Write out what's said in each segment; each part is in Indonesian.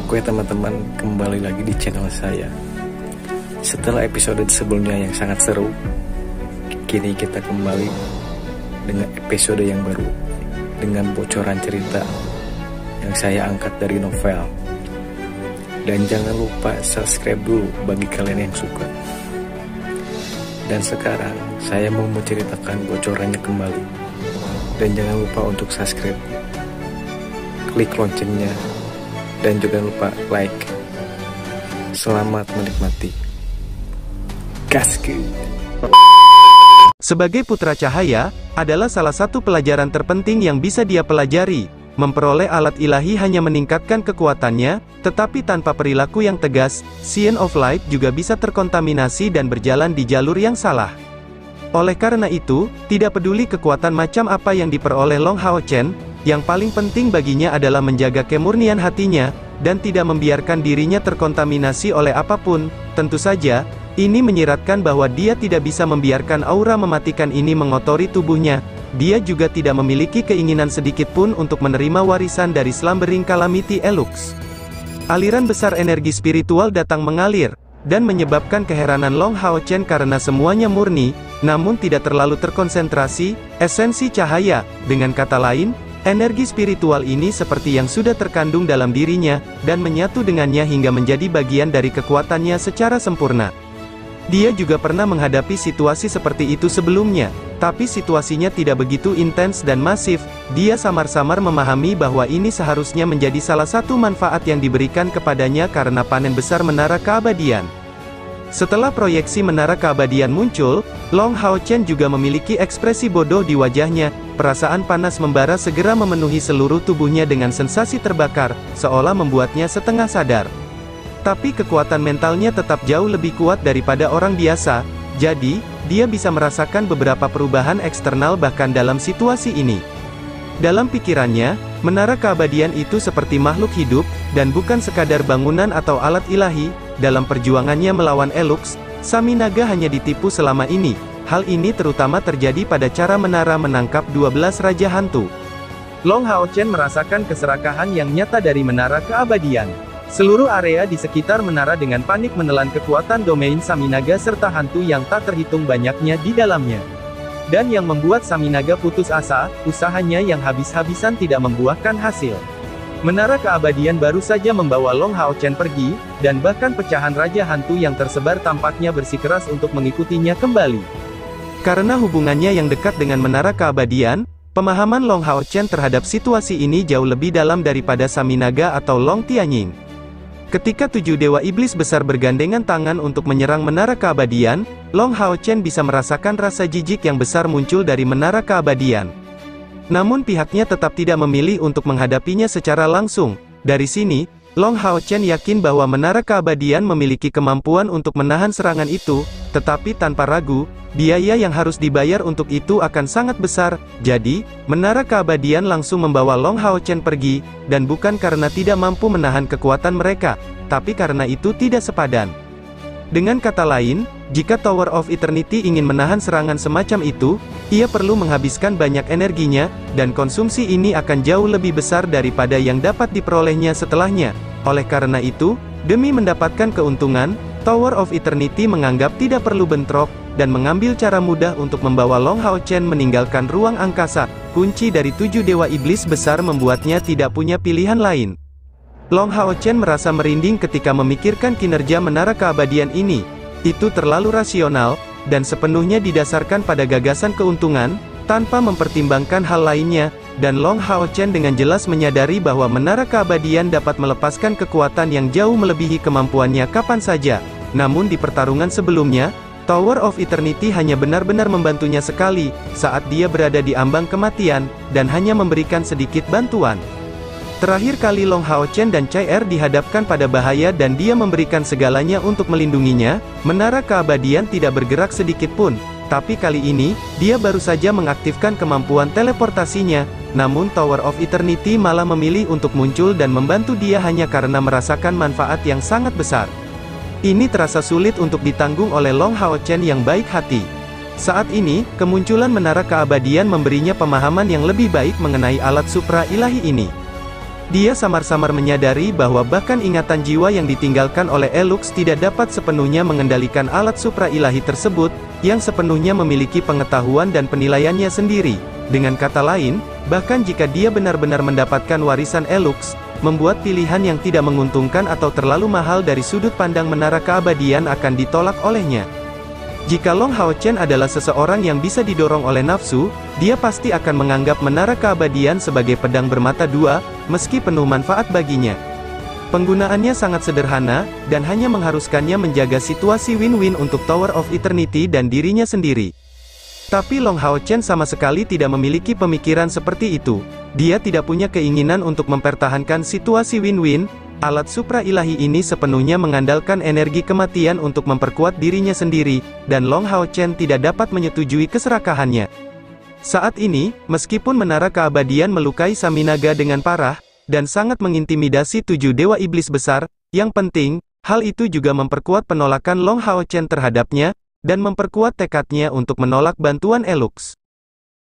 Oke teman-teman, kembali lagi di channel saya. Setelah episode sebelumnya yang sangat seru, kini kita kembali dengan episode yang baru, dengan bocoran cerita yang saya angkat dari novel. Dan jangan lupa subscribe dulu bagi kalian yang suka. Dan sekarang saya mau menceritakan bocorannya kembali. Dan jangan lupa untuk subscribe, klik loncengnya, dan juga lupa like. Selamat menikmati. Gaskeun. Sebagai putra cahaya, adalah salah satu pelajaran terpenting yang bisa dia pelajari. Memperoleh alat ilahi hanya meningkatkan kekuatannya, tetapi tanpa perilaku yang tegas, Scion of Light juga bisa terkontaminasi dan berjalan di jalur yang salah. Oleh karena itu, tidak peduli kekuatan macam apa yang diperoleh Long Hao Chen, yang paling penting baginya adalah menjaga kemurnian hatinya, dan tidak membiarkan dirinya terkontaminasi oleh apapun. Tentu saja, ini menyiratkan bahwa dia tidak bisa membiarkan aura mematikan ini mengotori tubuhnya. Dia juga tidak memiliki keinginan sedikit pun untuk menerima warisan dari Slumbering Calamity Elux. Aliran besar energi spiritual datang mengalir, dan menyebabkan keheranan Long Hao Chen karena semuanya murni, namun tidak terlalu terkonsentrasi, esensi cahaya. Dengan kata lain, energi spiritual ini seperti yang sudah terkandung dalam dirinya, dan menyatu dengannya hingga menjadi bagian dari kekuatannya secara sempurna. Dia juga pernah menghadapi situasi seperti itu sebelumnya, tapi situasinya tidak begitu intens dan masif. Dia samar-samar memahami bahwa ini seharusnya menjadi salah satu manfaat yang diberikan kepadanya karena panen besar Menara Keabadian. Setelah proyeksi Menara Keabadian muncul, Long Hao Chen juga memiliki ekspresi bodoh di wajahnya. Perasaan panas membara segera memenuhi seluruh tubuhnya dengan sensasi terbakar, seolah membuatnya setengah sadar. Tapi kekuatan mentalnya tetap jauh lebih kuat daripada orang biasa, jadi, dia bisa merasakan beberapa perubahan eksternal bahkan dalam situasi ini. Dalam pikirannya, Menara Keabadian itu seperti makhluk hidup, dan bukan sekadar bangunan atau alat ilahi. Dalam perjuangannya melawan Elux, Saminaga hanya ditipu selama ini. Hal ini terutama terjadi pada cara menara menangkap 12 Raja Hantu. Long Hao Chen merasakan keserakahan yang nyata dari Menara Keabadian. Seluruh area di sekitar menara dengan panik menelan kekuatan domain Saminaga serta hantu yang tak terhitung banyaknya di dalamnya. Dan yang membuat Saminaga putus asa, usahanya yang habis-habisan tidak membuahkan hasil. Menara Keabadian baru saja membawa Long Hao Chen pergi, dan bahkan pecahan Raja Hantu yang tersebar tampaknya bersikeras untuk mengikutinya kembali. Karena hubungannya yang dekat dengan Menara Keabadian, pemahaman Long Hao Chen terhadap situasi ini jauh lebih dalam daripada Saminaga atau Long Tianying. Ketika 7 Dewa Iblis besar bergandengan tangan untuk menyerang Menara Keabadian, Long Hao Chen bisa merasakan rasa jijik yang besar muncul dari Menara Keabadian. Namun pihaknya tetap tidak memilih untuk menghadapinya secara langsung. Dari sini, Long Hao Chen yakin bahwa Menara Keabadian memiliki kemampuan untuk menahan serangan itu, tetapi tanpa ragu, biaya yang harus dibayar untuk itu akan sangat besar. Jadi, Menara Keabadian langsung membawa Long Hao Chen pergi, dan bukan karena tidak mampu menahan kekuatan mereka, tapi karena itu tidak sepadan. Dengan kata lain, jika Tower of Eternity ingin menahan serangan semacam itu, ia perlu menghabiskan banyak energinya, dan konsumsi ini akan jauh lebih besar daripada yang dapat diperolehnya setelahnya. Oleh karena itu, demi mendapatkan keuntungan, Tower of Eternity menganggap tidak perlu bentrok, dan mengambil cara mudah untuk membawa Long Hao Chen meninggalkan ruang angkasa. Kunci dari 7 Dewa Iblis besar membuatnya tidak punya pilihan lain. Long Hao Chen merasa merinding ketika memikirkan kinerja Menara Keabadian ini. Itu terlalu rasional, dan sepenuhnya didasarkan pada gagasan keuntungan, tanpa mempertimbangkan hal lainnya, dan Long Hao Chen dengan jelas menyadari bahwa Menara Keabadian dapat melepaskan kekuatan yang jauh melebihi kemampuannya kapan saja. Namun di pertarungan sebelumnya, Tower of Eternity hanya benar-benar membantunya sekali, saat dia berada di ambang kematian, dan hanya memberikan sedikit bantuan. Terakhir kali Long Hao Chen dan Chai Er dihadapkan pada bahaya dan dia memberikan segalanya untuk melindunginya, Menara Keabadian tidak bergerak sedikit pun. Tapi kali ini, dia baru saja mengaktifkan kemampuan teleportasinya, namun Tower of Eternity malah memilih untuk muncul dan membantu dia hanya karena merasakan manfaat yang sangat besar. Ini terasa sulit untuk ditanggung oleh Long Hao Chen yang baik hati. Saat ini, kemunculan Menara Keabadian memberinya pemahaman yang lebih baik mengenai alat supra ilahi ini. Dia samar-samar menyadari bahwa bahkan ingatan jiwa yang ditinggalkan oleh Elux tidak dapat sepenuhnya mengendalikan alat supra ilahi tersebut, yang sepenuhnya memiliki pengetahuan dan penilaiannya sendiri. Dengan kata lain, bahkan jika dia benar-benar mendapatkan warisan Elux, membuat pilihan yang tidak menguntungkan atau terlalu mahal dari sudut pandang menara keabadian akan ditolak olehnya. Jika Long Hao Chen adalah seseorang yang bisa didorong oleh nafsu, dia pasti akan menganggap menara keabadian sebagai pedang bermata dua, meski penuh manfaat baginya. Penggunaannya sangat sederhana, dan hanya mengharuskannya menjaga situasi win-win untuk Tower of Eternity dan dirinya sendiri. Tapi Long Hao Chen sama sekali tidak memiliki pemikiran seperti itu. Dia tidak punya keinginan untuk mempertahankan situasi win-win. Alat supra ilahi ini sepenuhnya mengandalkan energi kematian untuk memperkuat dirinya sendiri, dan Long Hao Chen tidak dapat menyetujui keserakahannya. Saat ini, meskipun menara keabadian melukai Saminaga dengan parah, dan sangat mengintimidasi 7 dewa iblis besar, yang penting, hal itu juga memperkuat penolakan Long Hao Chen terhadapnya, dan memperkuat tekadnya untuk menolak bantuan Elux.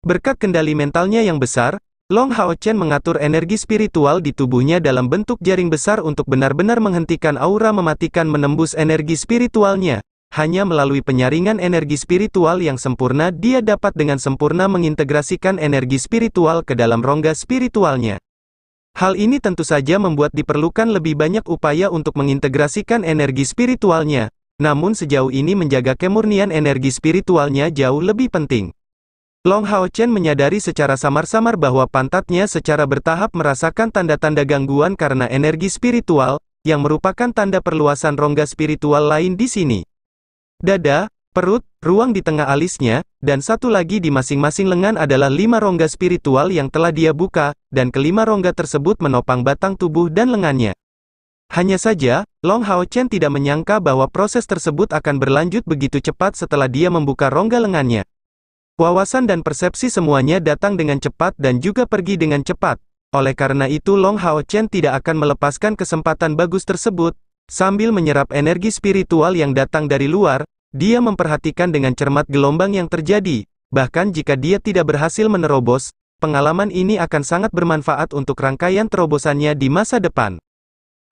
Berkat kendali mentalnya yang besar, Long Hao Chen mengatur energi spiritual di tubuhnya dalam bentuk jaring besar untuk benar-benar menghentikan aura mematikan menembus energi spiritualnya. Hanya melalui penyaringan energi spiritual yang sempurna dia dapat dengan sempurna mengintegrasikan energi spiritual ke dalam rongga spiritualnya. Hal ini tentu saja membuat diperlukan lebih banyak upaya untuk mengintegrasikan energi spiritualnya. Namun sejauh ini menjaga kemurnian energi spiritualnya jauh lebih penting. Long Hao Chen menyadari secara samar-samar bahwa pantatnya secara bertahap merasakan tanda-tanda gangguan karena energi spiritual, yang merupakan tanda perluasan rongga spiritual lain di sini. Dada, perut, ruang di tengah alisnya, dan satu lagi di masing-masing lengan adalah 5 rongga spiritual yang telah dia buka, dan kelima rongga tersebut menopang batang tubuh dan lengannya. Hanya saja, Long Hao Chen tidak menyangka bahwa proses tersebut akan berlanjut begitu cepat setelah dia membuka rongga lengannya. Wawasan dan persepsi semuanya datang dengan cepat dan juga pergi dengan cepat. Oleh karena itu Long Hao Chen tidak akan melepaskan kesempatan bagus tersebut. Sambil menyerap energi spiritual yang datang dari luar, dia memperhatikan dengan cermat gelombang yang terjadi. Bahkan jika dia tidak berhasil menerobos, pengalaman ini akan sangat bermanfaat untuk rangkaian terobosannya di masa depan.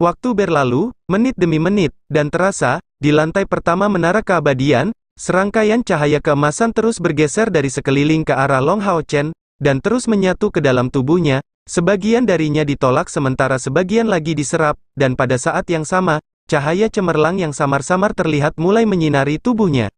Waktu berlalu, menit demi menit, dan terasa, di lantai pertama menara keabadian, serangkaian cahaya keemasan terus bergeser dari sekeliling ke arah Long Hao Chen, dan terus menyatu ke dalam tubuhnya. Sebagian darinya ditolak sementara sebagian lagi diserap, dan pada saat yang sama, cahaya cemerlang yang samar-samar terlihat mulai menyinari tubuhnya.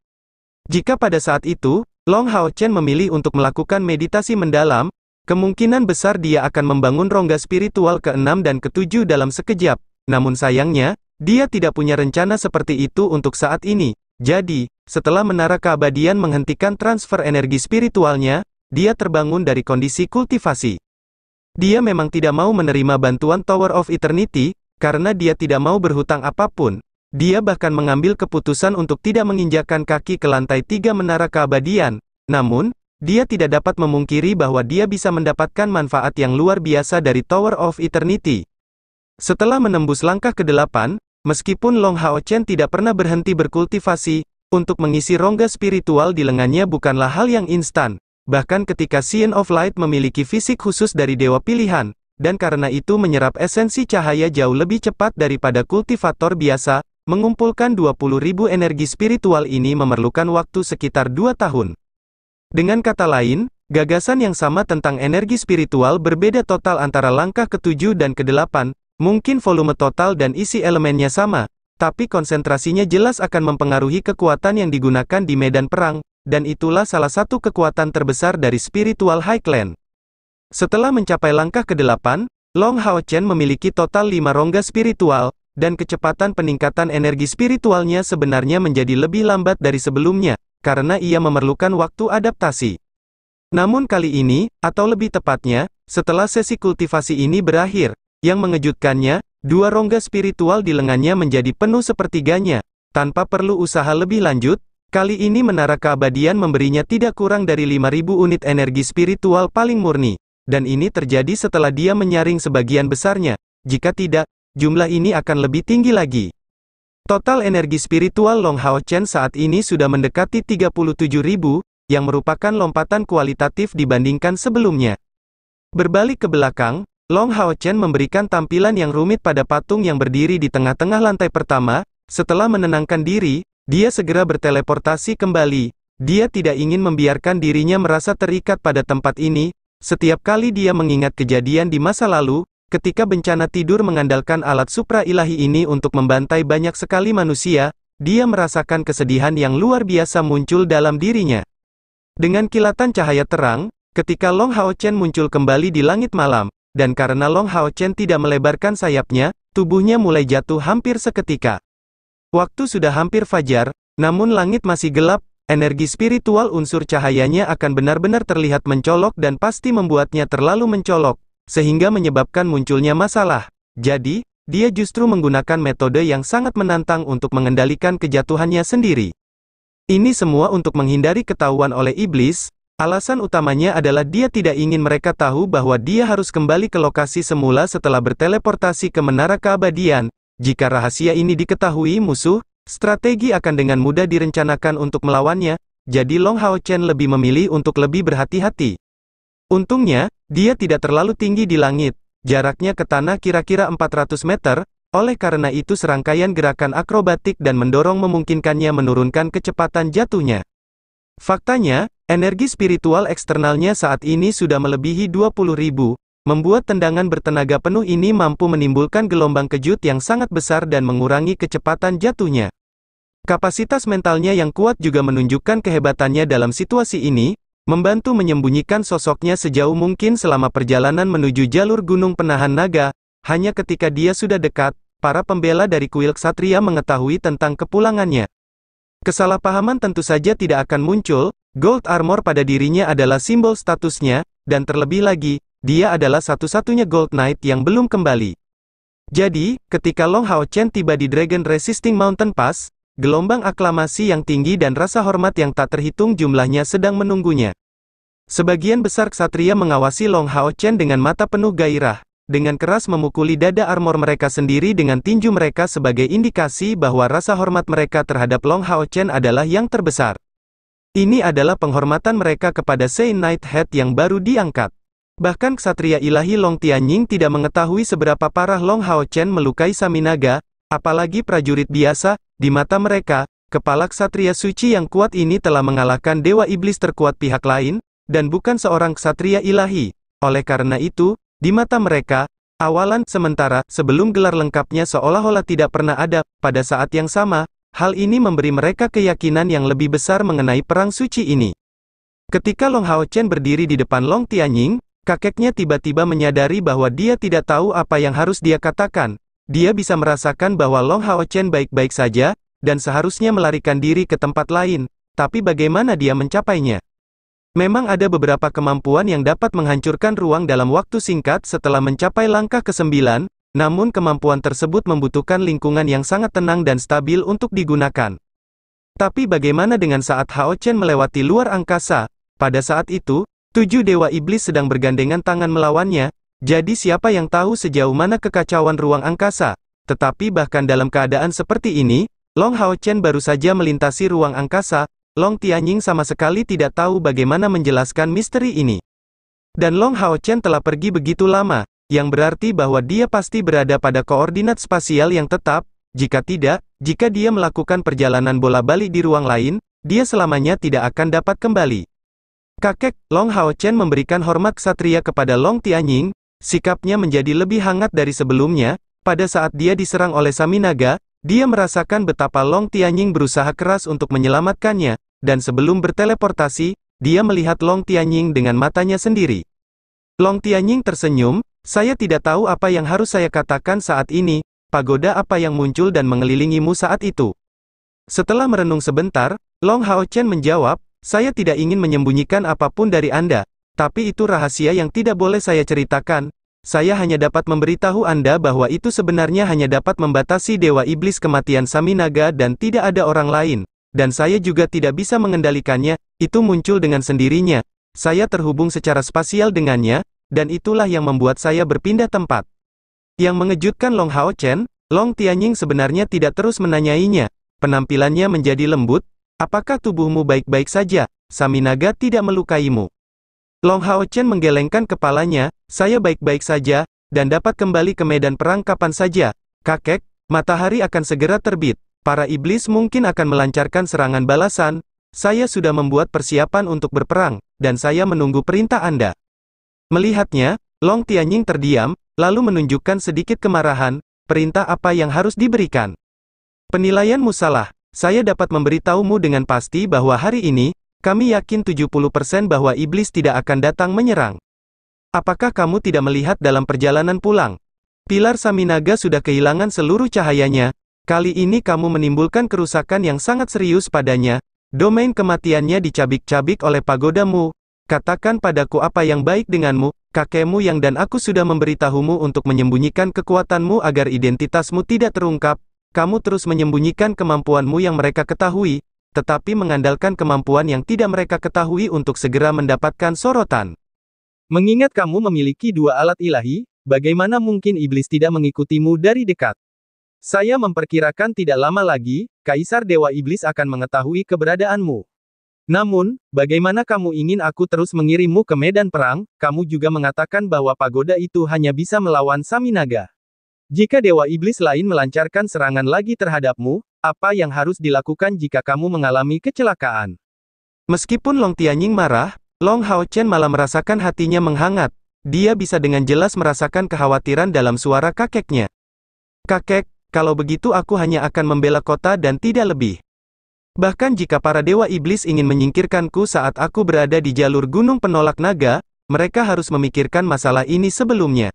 Jika pada saat itu, Long Hao Chen memilih untuk melakukan meditasi mendalam, kemungkinan besar dia akan membangun rongga spiritual ke-6 dan ke-7 dalam sekejap. Namun sayangnya, dia tidak punya rencana seperti itu untuk saat ini. Jadi, setelah menara keabadian menghentikan transfer energi spiritualnya, dia terbangun dari kondisi kultivasi. Dia memang tidak mau menerima bantuan Tower of Eternity, karena dia tidak mau berhutang apapun. Dia bahkan mengambil keputusan untuk tidak menginjakkan kaki ke lantai 3 menara keabadian. Namun, dia tidak dapat memungkiri bahwa dia bisa mendapatkan manfaat yang luar biasa dari Tower of Eternity. Setelah menembus langkah ke-8, meskipun Long Hao Chen tidak pernah berhenti berkultivasi, untuk mengisi rongga spiritual di lengannya bukanlah hal yang instan. Bahkan ketika Scion of Light memiliki fisik khusus dari dewa pilihan, dan karena itu menyerap esensi cahaya jauh lebih cepat daripada kultivator biasa, mengumpulkan 20.000 energi spiritual ini memerlukan waktu sekitar 2 tahun. Dengan kata lain, gagasan yang sama tentang energi spiritual berbeda total antara langkah ke-7 dan ke-8, mungkin volume total dan isi elemennya sama, tapi konsentrasinya jelas akan mempengaruhi kekuatan yang digunakan di medan perang, dan itulah salah satu kekuatan terbesar dari Spiritual High Clan. Setelah mencapai langkah ke-8, Long Hao Chen memiliki total 5 rongga spiritual, dan kecepatan peningkatan energi spiritualnya sebenarnya menjadi lebih lambat dari sebelumnya, karena ia memerlukan waktu adaptasi. Namun kali ini, atau lebih tepatnya, setelah sesi kultivasi ini berakhir, yang mengejutkannya, 2 rongga spiritual di lengannya menjadi penuh sepertiganya. Tanpa perlu usaha lebih lanjut, kali ini menara keabadian memberinya tidak kurang dari 5.000 unit energi spiritual paling murni. Dan ini terjadi setelah dia menyaring sebagian besarnya. Jika tidak, jumlah ini akan lebih tinggi lagi. Total energi spiritual Long Hao Chen saat ini sudah mendekati 37.000, yang merupakan lompatan kualitatif dibandingkan sebelumnya. Berbalik ke belakang, Long Hao Chen memberikan tampilan yang rumit pada patung yang berdiri di tengah-tengah lantai pertama. Setelah menenangkan diri, dia segera berteleportasi kembali. Dia tidak ingin membiarkan dirinya merasa terikat pada tempat ini. Setiap kali dia mengingat kejadian di masa lalu, ketika bencana tidur mengandalkan alat supra ilahi ini untuk membantai banyak sekali manusia, dia merasakan kesedihan yang luar biasa muncul dalam dirinya. Dengan kilatan cahaya terang, ketika Long Hao Chen muncul kembali di langit malam, dan karena Long Hao Chen tidak melebarkan sayapnya, tubuhnya mulai jatuh hampir seketika. Waktu sudah hampir fajar, namun langit masih gelap, energi spiritual unsur cahayanya akan benar-benar terlihat mencolok dan pasti membuatnya terlalu mencolok, sehingga menyebabkan munculnya masalah. Jadi, dia justru menggunakan metode yang sangat menantang untuk mengendalikan kejatuhannya sendiri. Ini semua untuk menghindari ketahuan oleh iblis. Alasan utamanya adalah dia tidak ingin mereka tahu bahwa dia harus kembali ke lokasi semula setelah berteleportasi ke menara keabadian. Jika rahasia ini diketahui musuh, strategi akan dengan mudah direncanakan untuk melawannya, jadi Long Hao Chen lebih memilih untuk lebih berhati-hati. Untungnya, dia tidak terlalu tinggi di langit, jaraknya ke tanah kira-kira 400 meter, oleh karena itu serangkaian gerakan akrobatik dan mendorong memungkinkannya menurunkan kecepatan jatuhnya. Faktanya, energi spiritual eksternalnya saat ini sudah melebihi 20.000, membuat tendangan bertenaga penuh ini mampu menimbulkan gelombang kejut yang sangat besar dan mengurangi kecepatan jatuhnya. Kapasitas mentalnya yang kuat juga menunjukkan kehebatannya dalam situasi ini, membantu menyembunyikan sosoknya sejauh mungkin selama perjalanan menuju jalur gunung penahan naga. Hanya ketika dia sudah dekat, para pembela dari kuil ksatria mengetahui tentang kepulangannya. Kesalahpahaman tentu saja tidak akan muncul. Gold armor pada dirinya adalah simbol statusnya, dan terlebih lagi, dia adalah satu-satunya Gold Knight yang belum kembali. Jadi, ketika Long Hao Chen tiba di Dragon Resisting Mountain Pass, gelombang aklamasi yang tinggi dan rasa hormat yang tak terhitung jumlahnya sedang menunggunya. Sebagian besar ksatria mengawasi Long Hao Chen dengan mata penuh gairah, dengan keras memukuli dada armor mereka sendiri dengan tinju mereka sebagai indikasi bahwa rasa hormat mereka terhadap Long Hao Chen adalah yang terbesar. Ini adalah penghormatan mereka kepada Saint Knight Head yang baru diangkat. Bahkan ksatria ilahi Long Tianying tidak mengetahui seberapa parah Long Hao Chen melukai Saminaga, apalagi prajurit biasa. Di mata mereka, kepala ksatria suci yang kuat ini telah mengalahkan dewa iblis terkuat pihak lain, dan bukan seorang ksatria ilahi. Oleh karena itu, di mata mereka, awalan sementara sebelum gelar lengkapnya seolah-olah tidak pernah ada. Pada saat yang sama, hal ini memberi mereka keyakinan yang lebih besar mengenai perang suci ini. Ketika Long Hao Chen berdiri di depan Long Tianying, kakeknya tiba-tiba menyadari bahwa dia tidak tahu apa yang harus dia katakan. Dia bisa merasakan bahwa Long Hao Chen baik-baik saja, dan seharusnya melarikan diri ke tempat lain, tapi bagaimana dia mencapainya? Memang ada beberapa kemampuan yang dapat menghancurkan ruang dalam waktu singkat setelah mencapai langkah ke-9, namun kemampuan tersebut membutuhkan lingkungan yang sangat tenang dan stabil untuk digunakan. Tapi bagaimana dengan saat Hao Chen melewati luar angkasa? Pada saat itu, 7 dewa iblis sedang bergandengan tangan melawannya, jadi siapa yang tahu sejauh mana kekacauan ruang angkasa? Tetapi bahkan dalam keadaan seperti ini, Long Hao Chen baru saja melintasi ruang angkasa. Long Tianying sama sekali tidak tahu bagaimana menjelaskan misteri ini. Dan Long Hao Chen telah pergi begitu lama, yang berarti bahwa dia pasti berada pada koordinat spasial yang tetap. Jika tidak, jika dia melakukan perjalanan bola-balik di ruang lain, dia selamanya tidak akan dapat kembali. Kakek Long Hao Chen memberikan hormat ksatria kepada Long Tianying. Sikapnya menjadi lebih hangat dari sebelumnya. Pada saat dia diserang oleh Saminaga, dia merasakan betapa Long Tianying berusaha keras untuk menyelamatkannya, dan sebelum berteleportasi, dia melihat Long Tianying dengan matanya sendiri. Long Tianying tersenyum, "Saya tidak tahu apa yang harus saya katakan saat ini, pagoda apa yang muncul dan mengelilingimu saat itu?" Setelah merenung sebentar, Long Hao Chen menjawab, "Saya tidak ingin menyembunyikan apapun dari Anda, tapi itu rahasia yang tidak boleh saya ceritakan. Saya hanya dapat memberitahu Anda bahwa itu sebenarnya hanya dapat membatasi dewa iblis kematian Saminaga dan tidak ada orang lain. Dan saya juga tidak bisa mengendalikannya, itu muncul dengan sendirinya. Saya terhubung secara spasial dengannya, dan itulah yang membuat saya berpindah tempat." Yang mengejutkan Long Hao Chen, Long Tianying sebenarnya tidak terus menanyainya. Penampilannya menjadi lembut, "Apakah tubuhmu baik-baik saja? Saminaga tidak melukaimu?" Long Hao Chen menggelengkan kepalanya, "Saya baik-baik saja, dan dapat kembali ke medan perang kapan saja. Kakek, matahari akan segera terbit. Para iblis mungkin akan melancarkan serangan balasan. Saya sudah membuat persiapan untuk berperang, dan saya menunggu perintah Anda. Melihatnya, Long Tianying terdiam, lalu menunjukkan sedikit kemarahan. Perintah apa yang harus diberikan? Penilaianmu salah. Saya dapat memberitahumu dengan pasti bahwa hari ini, kami yakin 70% bahwa iblis tidak akan datang menyerang. Apakah kamu tidak melihat dalam perjalanan pulang? Pilar Saminaga sudah kehilangan seluruh cahayanya. Kali ini kamu menimbulkan kerusakan yang sangat serius padanya. Domain kematiannya dicabik-cabik oleh pagodamu. Katakan padaku apa yang baik denganmu. Kakekmu yang dan aku sudah memberitahumu untuk menyembunyikan kekuatanmu agar identitasmu tidak terungkap. Kamu terus menyembunyikan kemampuanmu yang mereka ketahui, tetapi mengandalkan kemampuan yang tidak mereka ketahui untuk segera mendapatkan sorotan. Mengingat kamu memiliki dua alat ilahi, bagaimana mungkin iblis tidak mengikutimu dari dekat? Saya memperkirakan tidak lama lagi, Kaisar Dewa Iblis akan mengetahui keberadaanmu. Namun, bagaimana kamu ingin aku terus mengirimmu ke medan perang? Kamu juga mengatakan bahwa pagoda itu hanya bisa melawan Saminaga. Jika Dewa Iblis lain melancarkan serangan lagi terhadapmu, apa yang harus dilakukan jika kamu mengalami kecelakaan? Meskipun Long Tianying marah, Long Hao Chen malah merasakan hatinya menghangat. Dia bisa dengan jelas merasakan kekhawatiran dalam suara kakeknya. Kakek, kalau begitu aku hanya akan membela kota dan tidak lebih. Bahkan jika para Dewa Iblis ingin menyingkirkanku saat aku berada di jalur Gunung Penolak Naga, mereka harus memikirkan masalah ini sebelumnya.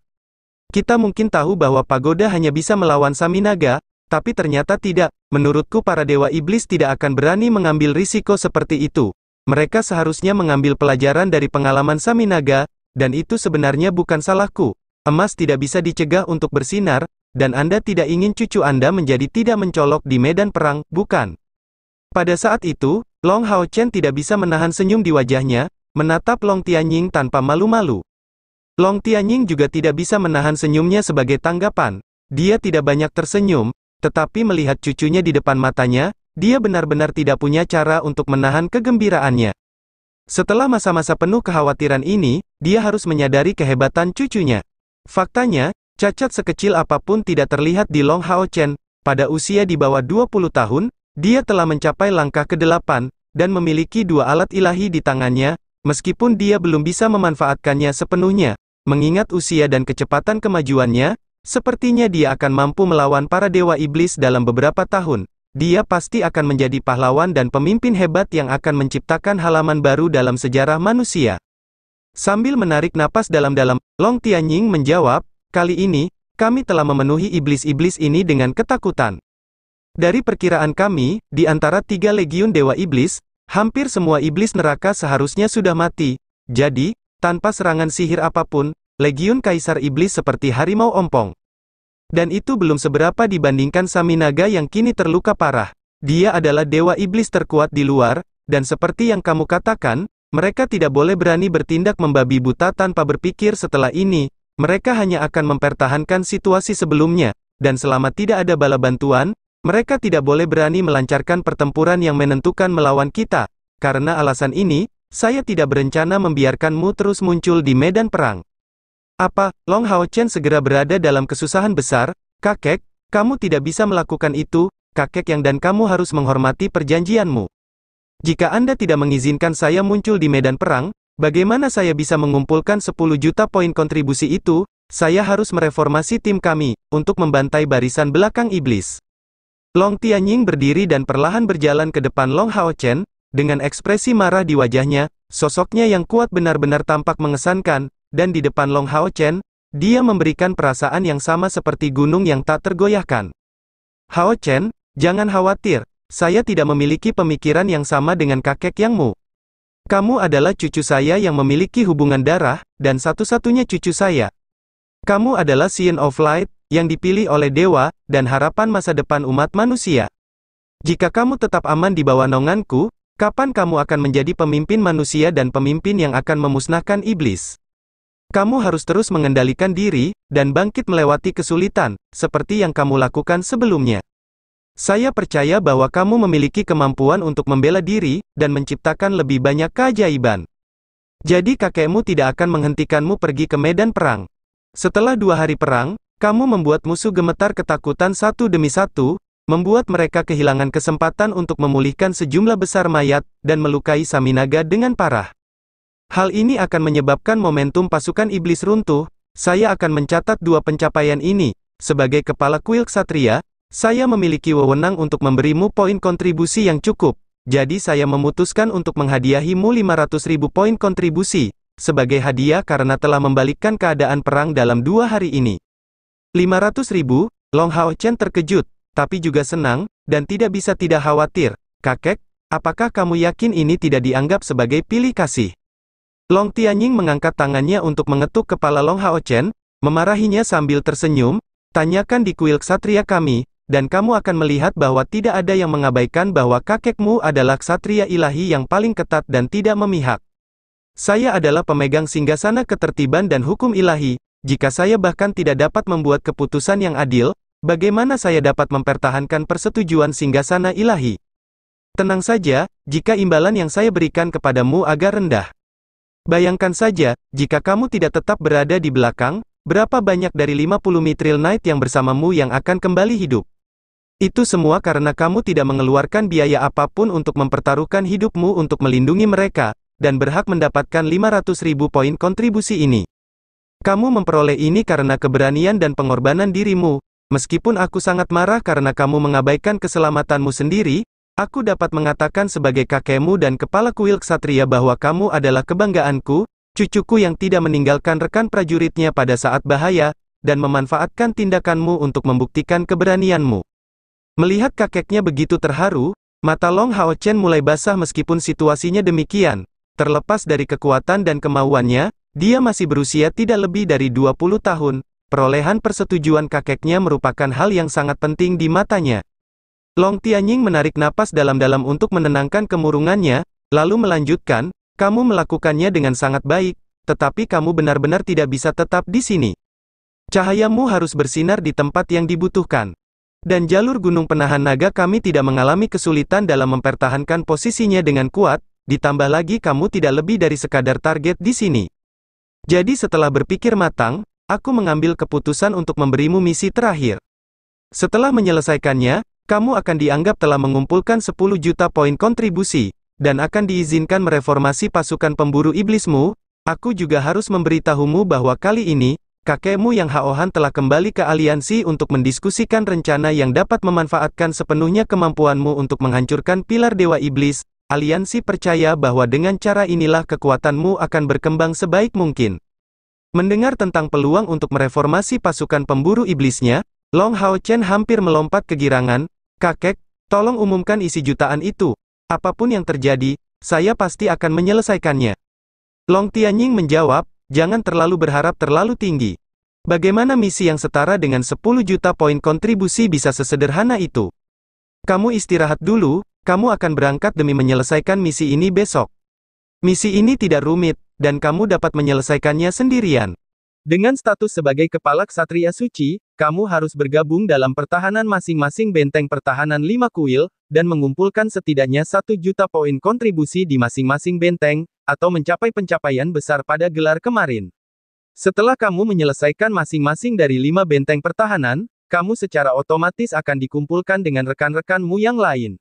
Kita mungkin tahu bahwa pagoda hanya bisa melawan Saminaga, tapi ternyata tidak. Menurutku para Dewa Iblis tidak akan berani mengambil risiko seperti itu. Mereka seharusnya mengambil pelajaran dari pengalaman Saminaga, dan itu sebenarnya bukan salahku. Emas tidak bisa dicegah untuk bersinar, dan Anda tidak ingin cucu Anda menjadi tidak mencolok di medan perang, bukan? Pada saat itu, Long Hao Chen tidak bisa menahan senyum di wajahnya, menatap Long Tianying tanpa malu-malu. Long Tianying juga tidak bisa menahan senyumnya sebagai tanggapan. Dia tidak banyak tersenyum, tetapi melihat cucunya di depan matanya, dia benar-benar tidak punya cara untuk menahan kegembiraannya. Setelah masa-masa penuh kekhawatiran ini, dia harus menyadari kehebatan cucunya. Faktanya, cacat sekecil apapun tidak terlihat di Long Hao Chen. Pada usia di bawah 20 tahun, dia telah mencapai langkah ke-8, dan memiliki dua alat ilahi di tangannya, meskipun dia belum bisa memanfaatkannya sepenuhnya. Mengingat usia dan kecepatan kemajuannya, sepertinya dia akan mampu melawan para Dewa Iblis dalam beberapa tahun. Dia pasti akan menjadi pahlawan dan pemimpin hebat yang akan menciptakan halaman baru dalam sejarah manusia. Sambil menarik napas dalam-dalam, Long Tianying menjawab, kali ini, kami telah memenuhi iblis-iblis ini dengan ketakutan. Dari perkiraan kami, di antara 3 legiun Dewa Iblis, hampir semua iblis neraka seharusnya sudah mati. Jadi, tanpa serangan sihir apapun, legiun Kaisar Iblis seperti harimau ompong. Dan itu belum seberapa dibandingkan Saminaga yang kini terluka parah. Dia adalah Dewa Iblis terkuat di luar, dan seperti yang kamu katakan, mereka tidak boleh berani bertindak membabi buta tanpa berpikir setelah ini. Mereka hanya akan mempertahankan situasi sebelumnya, dan selama tidak ada bala bantuan, mereka tidak boleh berani melancarkan pertempuran yang menentukan melawan kita. Karena alasan ini, saya tidak berencana membiarkanmu terus muncul di medan perang. Apa? Long Hao Chen segera berada dalam kesusahan besar. Kakek, kamu tidak bisa melakukan itu, kakek yang dan kamu harus menghormati perjanjianmu. Jika Anda tidak mengizinkan saya muncul di medan perang, bagaimana saya bisa mengumpulkan 10 juta poin kontribusi itu? Saya harus mereformasi tim kami, untuk membantai barisan belakang iblis. Long Tianying berdiri dan perlahan berjalan ke depan Long Hao Chen, dengan ekspresi marah di wajahnya, sosoknya yang kuat benar-benar tampak mengesankan. Dan di depan Long Hao Chen, dia memberikan perasaan yang sama seperti gunung yang tak tergoyahkan. Hao Chen, jangan khawatir, saya tidak memiliki pemikiran yang sama dengan kakek yangmu. Kamu adalah cucu saya yang memiliki hubungan darah, dan satu-satunya cucu saya. Kamu adalah Scion of Light, yang dipilih oleh dewa, dan harapan masa depan umat manusia. Jika kamu tetap aman di bawah naunganku, kapan kamu akan menjadi pemimpin manusia dan pemimpin yang akan memusnahkan iblis? Kamu harus terus mengendalikan diri, dan bangkit melewati kesulitan, seperti yang kamu lakukan sebelumnya. Saya percaya bahwa kamu memiliki kemampuan untuk membela diri, dan menciptakan lebih banyak keajaiban. Jadi kakekmu tidak akan menghentikanmu pergi ke medan perang. Setelah 2 hari perang, kamu membuat musuh gemetar ketakutan satu demi satu, membuat mereka kehilangan kesempatan untuk memulihkan sejumlah besar mayat, dan melukai Saminaga dengan parah. Hal ini akan menyebabkan momentum pasukan iblis runtuh. Saya akan mencatat 2 pencapaian ini. Sebagai kepala kuil ksatria, saya memiliki wewenang untuk memberimu poin kontribusi yang cukup. Jadi saya memutuskan untuk menghadiahimu 500.000 poin kontribusi, sebagai hadiah karena telah membalikkan keadaan perang dalam 2 hari ini. 500.000, Long Hao Chen terkejut, tapi juga senang, dan tidak bisa tidak khawatir. Kakek, apakah kamu yakin ini tidak dianggap sebagai pilih kasih? Long Tianying mengangkat tangannya untuk mengetuk kepala Long Hao Chen, memarahinya sambil tersenyum. Tanyakan di kuil ksatria kami, dan kamu akan melihat bahwa tidak ada yang mengabaikan bahwa kakekmu adalah ksatria ilahi yang paling ketat dan tidak memihak. Saya adalah pemegang singgasana ketertiban dan hukum ilahi. Jika saya bahkan tidak dapat membuat keputusan yang adil, bagaimana saya dapat mempertahankan persetujuan singgasana ilahi? Tenang saja, jika imbalan yang saya berikan kepadamu agak rendah. Bayangkan saja, jika kamu tidak tetap berada di belakang, berapa banyak dari 50 Mithril Knight yang bersamamu yang akan kembali hidup? Itu semua karena kamu tidak mengeluarkan biaya apapun untuk mempertaruhkan hidupmu untuk melindungi mereka, dan berhak mendapatkan 500.000 poin kontribusi ini. Kamu memperoleh ini karena keberanian dan pengorbanan dirimu. Meskipun aku sangat marah karena kamu mengabaikan keselamatanmu sendiri, aku dapat mengatakan sebagai kakekmu dan kepala kuil ksatria bahwa kamu adalah kebanggaanku, cucuku yang tidak meninggalkan rekan prajuritnya pada saat bahaya, dan memanfaatkan tindakanmu untuk membuktikan keberanianmu. Melihat kakeknya begitu terharu, mata Long Hao Chen mulai basah meskipun situasinya demikian. Terlepas dari kekuatan dan kemauannya, dia masih berusia tidak lebih dari 20 tahun. Perolehan persetujuan kakeknya merupakan hal yang sangat penting di matanya. Long Tianying menarik napas dalam-dalam untuk menenangkan kemurungannya, lalu melanjutkan, kamu melakukannya dengan sangat baik, tetapi kamu benar-benar tidak bisa tetap di sini. Cahayamu harus bersinar di tempat yang dibutuhkan. Dan jalur gunung penahan naga kami tidak mengalami kesulitan dalam mempertahankan posisinya dengan kuat, ditambah lagi kamu tidak lebih dari sekadar target di sini. Jadi setelah berpikir matang, aku mengambil keputusan untuk memberimu misi terakhir. Setelah menyelesaikannya, kamu akan dianggap telah mengumpulkan 10 juta poin kontribusi, dan akan diizinkan mereformasi pasukan pemburu iblismu. Aku juga harus memberitahumu bahwa kali ini, kakekmu yang Haohan telah kembali ke aliansi untuk mendiskusikan rencana yang dapat memanfaatkan sepenuhnya kemampuanmu untuk menghancurkan pilar Dewa Iblis. Aliansi percaya bahwa dengan cara inilah kekuatanmu akan berkembang sebaik mungkin. Mendengar tentang peluang untuk mereformasi pasukan pemburu iblisnya, Long Hao Chen hampir melompat kegirangan. Kakek, tolong umumkan isi jutaan itu. Apapun yang terjadi, saya pasti akan menyelesaikannya. Long Tianying menjawab, jangan terlalu berharap terlalu tinggi. Bagaimana misi yang setara dengan 10 juta poin kontribusi bisa sesederhana itu? Kamu istirahat dulu, kamu akan berangkat demi menyelesaikan misi ini besok. Misi ini tidak rumit, dan kamu dapat menyelesaikannya sendirian. Dengan status sebagai kepala ksatria suci, kamu harus bergabung dalam pertahanan masing-masing benteng pertahanan 5 kuil, dan mengumpulkan setidaknya 1 juta poin kontribusi di masing-masing benteng, atau mencapai pencapaian besar pada gelar kemarin. Setelah kamu menyelesaikan masing-masing dari 5 benteng pertahanan, kamu secara otomatis akan dikumpulkan dengan rekan-rekanmu yang lain.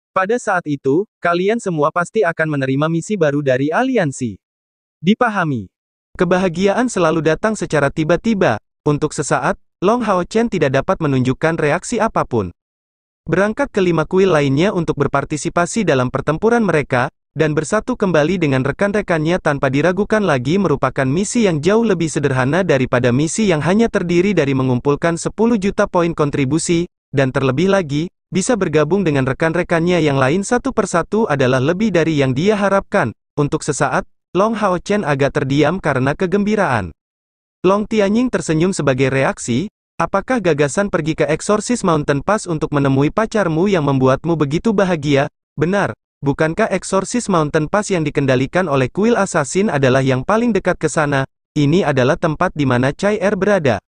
Pada saat itu, kalian semua pasti akan menerima misi baru dari aliansi. Dipahami. Kebahagiaan selalu datang secara tiba-tiba. Untuk sesaat, Long Hao Chen tidak dapat menunjukkan reaksi apapun. Berangkat ke 5 kuil lainnya untuk berpartisipasi dalam pertempuran mereka, dan bersatu kembali dengan rekan-rekannya tanpa diragukan lagi merupakan misi yang jauh lebih sederhana daripada misi yang hanya terdiri dari mengumpulkan 10 juta poin kontribusi, dan terlebih lagi, bisa bergabung dengan rekan-rekannya yang lain satu persatu adalah lebih dari yang dia harapkan. Untuk sesaat, Long Hao Chen agak terdiam karena kegembiraan. Long Tianying tersenyum sebagai reaksi, apakah gagasan pergi ke Exorcist Mountain Pass untuk menemui pacarmu yang membuatmu begitu bahagia? Benar, bukankah Exorcist Mountain Pass yang dikendalikan oleh kuil assassin adalah yang paling dekat ke sana? Ini adalah tempat di mana Chai Er berada.